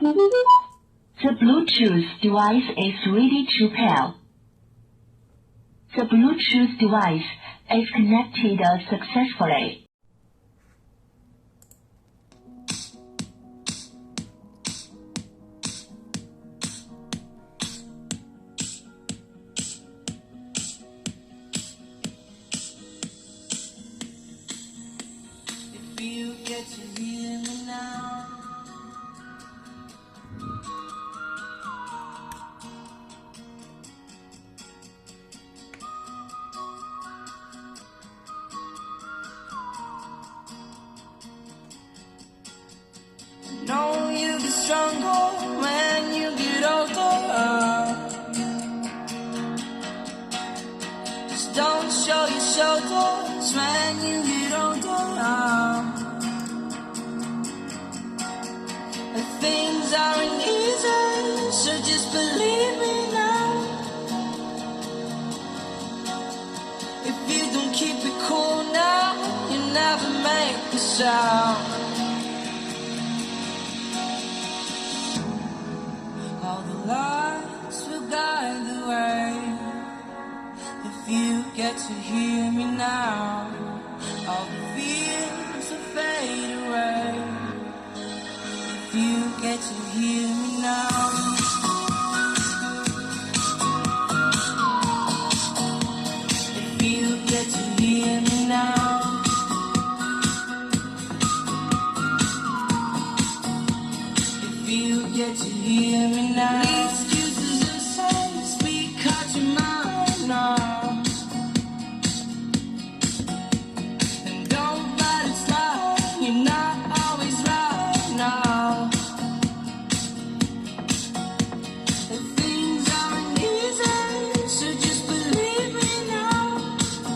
The Bluetooth device is ready to pair. The Bluetooth device is connected successfully. If you get to hear me now, know you get stronger when you get older. Just don't show your shoulders when you get older. Things aren't easy, so just believe me now. If you don't keep it cool now, you never make a sound. All the lights will guide the way. If you get to hear me now, all the fears will fade away. If you get to hear me now, if you get to hear me now, if you get to hear me now.